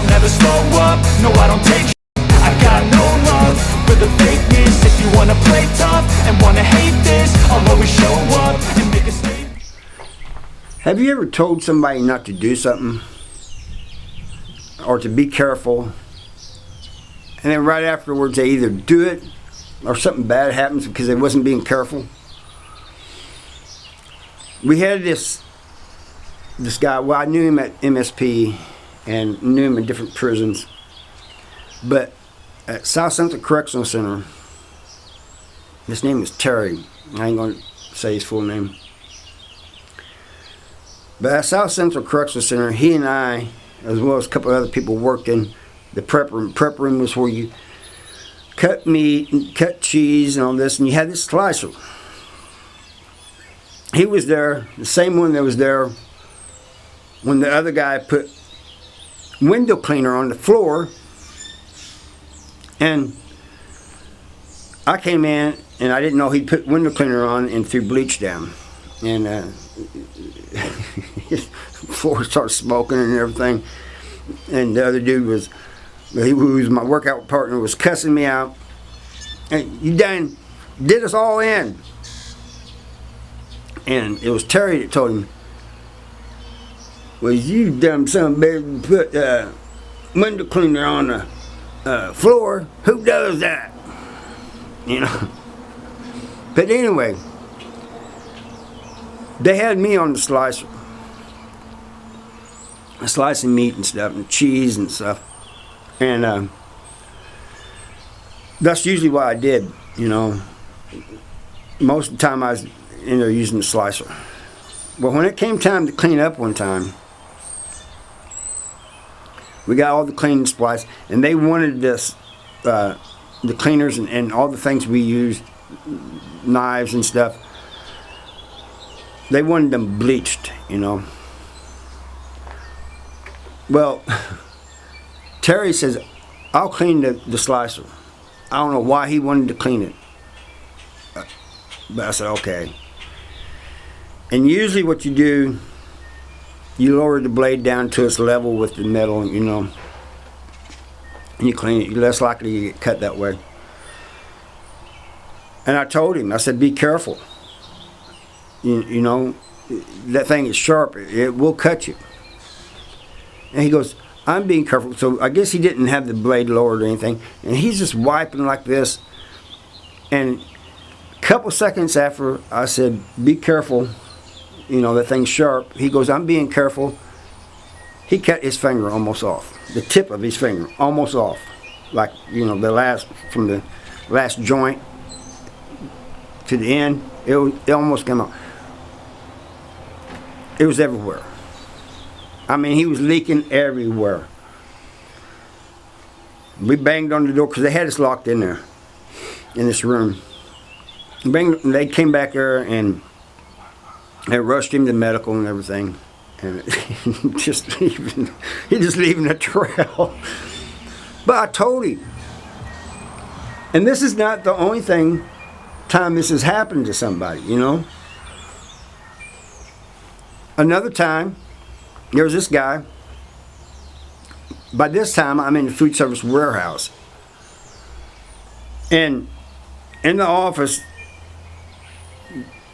I'll never slow up, no I don't take I got no love for the fakeness. If you wanna play tough and wanna hate this, I'll always show up and make a statement. Have you ever told somebody not to do something or to be careful, and then right afterwards they either do it or something bad happens because they wasn't being careful? We had this guy, well, I knew him at MSP and knew him in different prisons, but at South Central Correctional Center, his name was Terry. I ain't going to say his full name. But at South Central Correctional Center, he and I, as well as a couple of other people, worked in the prep room. Prep room was where you cut meat and cut cheese and all this, and you had this slicer. He was there, the same one that was there when the other guy put window cleaner on the floor. And I came in and I didn't know he'd put window cleaner on and threw bleach down. And his floor started smoking and everything. And the other dude was, who was my workout partner, was cussing me out. Hey, you done did us all in. And it was Terry that told him, well, you dumb son of a bitch, put window cleaner on the floor. Who does that? You know. But anyway, they had me on the slicer, slicing meat and stuff, and cheese and stuff, and that's usually what I did. You know, most of the time I was in there using the slicer. Well, when it came time to clean up one time, we got all the cleaning supplies, and they wanted this, the cleaners and all the things we used, knives and stuff, they wanted them bleached, you know. Well, Terry says, I'll clean the slicer. I don't know why he wanted to clean it. But I said, okay. And usually what you do, you lower the blade down to its level with the metal, you know, and you clean it. You're less likely to get cut that way. And I told him, I said, be careful. You know, that thing is sharp. It will cut you. And he goes, I'm being careful. So I guess he didn't have the blade lowered or anything. And he's just wiping like this. And a couple seconds after I said, be careful, you know, that thing's sharp, he goes, I'm being careful. He cut his finger almost off. The tip of his finger almost off. Like, you know, from the last joint to the end, it almost came out. It was everywhere. I mean, he was leaking everywhere. We banged on the door because they had us locked in there, in this room. They came back there and they rushed him to medical and everything, and he just leaving a trail. But I told him, and this is not the only time this has happened to somebody, you know. Another time, there was this guy. By this time, I'm in the food service warehouse, and in the office,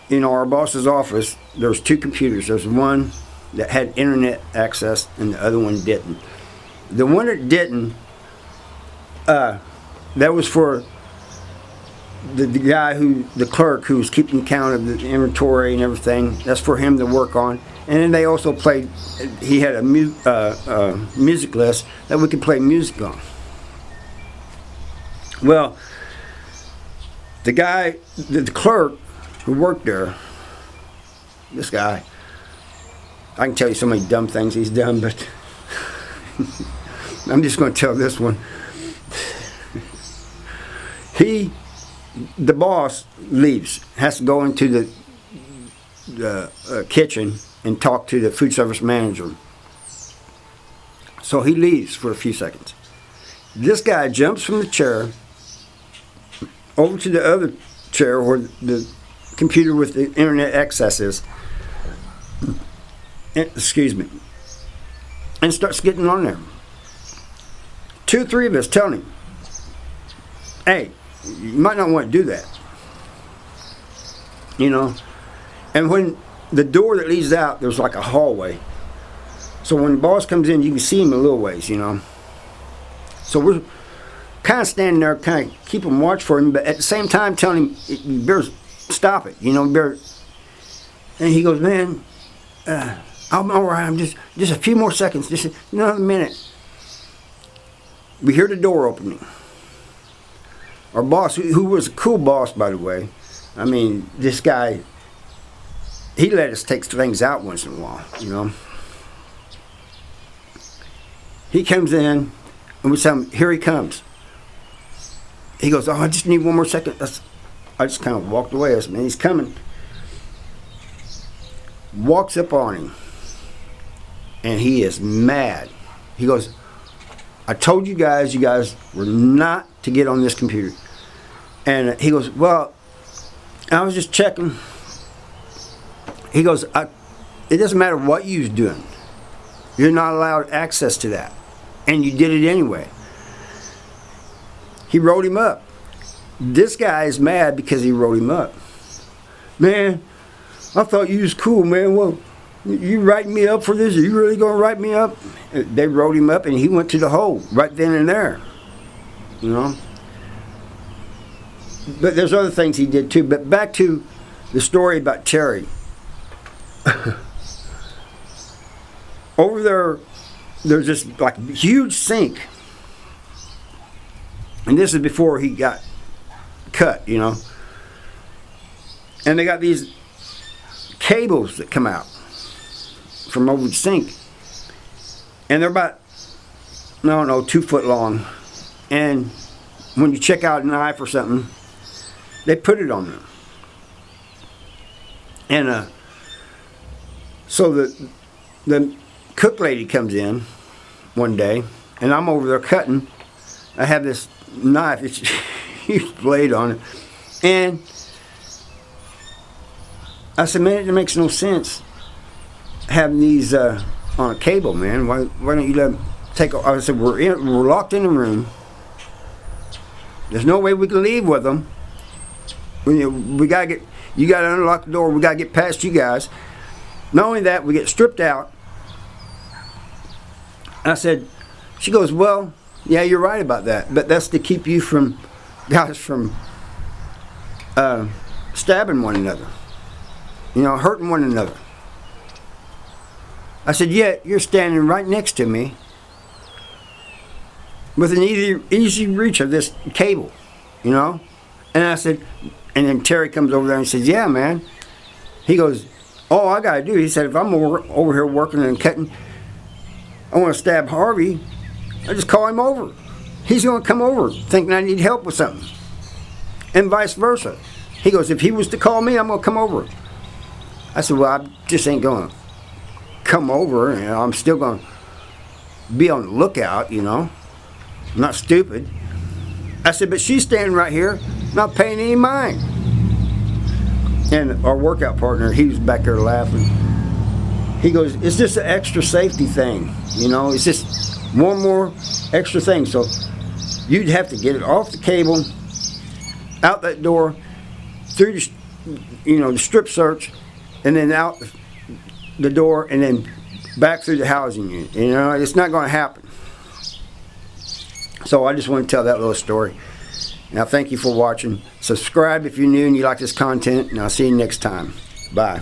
you know, our boss's office, there was two computers. There's one that had internet access and the other one didn't. The one that didn't, that was for the guy the clerk who was keeping count of the inventory and everything. That's for him to work on. And then they also played, he had a music list that we could play music on. Well, the guy, the clerk who worked there, this guy, I can tell you so many dumb things he's done, but I'm just going to tell this one. The boss leaves, has to go into the kitchen and talk to the food service manager. So he leaves for a few seconds. This guy jumps from the chair over to the other chair where the computer with the internet access is, and, excuse me, and starts getting on there. 2 or 3 of us telling him, hey, you might not want to do that. You know? And when the door that leads out, there's like a hallway. So when the boss comes in, you can see him a little ways, you know. So we're kind of standing there, kind of keeping watch for him, but at the same time telling him, you better stop it, you know, you better. And he goes, man, I'm all right, I'm just a few more seconds, just another minute. We hear the door opening. Our boss, who was a cool boss, by the way, I mean, this guy, he let us take things out once in a while, you know. He comes in, and we tell him, here he comes. He goes, oh, I just need one more second. I just kind of walked away. I said, man, he's coming. Walks up on him, and he is mad. He goes, I told you guys were not to get on this computer. And he goes, well, I was just checking. He goes, it doesn't matter what you was doing. You're not allowed access to that. And you did it anyway. He wrote him up. This guy is mad because he wrote him up. Man, I thought you was cool, man. Well, you writing me up for this? Are you really going to write me up? They wrote him up, and he went to the hole right then and there. You know? But there's other things he did too. But back to the story about Terry. Over there, there's this like huge sink. And this is before he got cut, you know. And they got these cables that come out from over the sink. And they're about, I don't know, 2 foot long. And when you check out a knife or something, they put it on there. And so the cook lady comes in one day, and I'm over there cutting. I have this knife, it's a huge blade on it. And I said, man, it makes no sense having these on a cable, man. Why don't you let them take? I said, we're locked in the room. There's no way we can leave with them. We gotta get. You gotta unlock the door. We gotta get past you guys. Not only that, we get stripped out. I said, she goes, well, yeah, you're right about that, but that's to keep you from guys from stabbing one another. You know, hurting one another. I said, yeah, you're standing right next to me with an easy reach of this cable, you know? And I said, and then Terry comes over there and says, yeah, man. He goes, all I gotta do, he said, if I'm over here working and cutting, I want to stab Harvey, I just call him over. He's gonna come over thinking I need help with something. And vice versa. He goes, if he was to call me, I'm gonna come over. I said, well, I just ain't gonna come over, you know, I'm still gonna be on the lookout, you know. I'm not stupid. I said, but she's standing right here, not paying any mind. And our workout partner, he was back there laughing. He goes, it's just an extra safety thing, you know, it's just one more extra thing. So you'd have to get it off the cable, out that door, through the, you know, the strip search, and then out the door, and then back through the housing unit. You know, it's not going to happen. So I just want to tell that little story. Now, thank you for watching. Subscribe if you're new and you like this content, and I'll see you next time. Bye.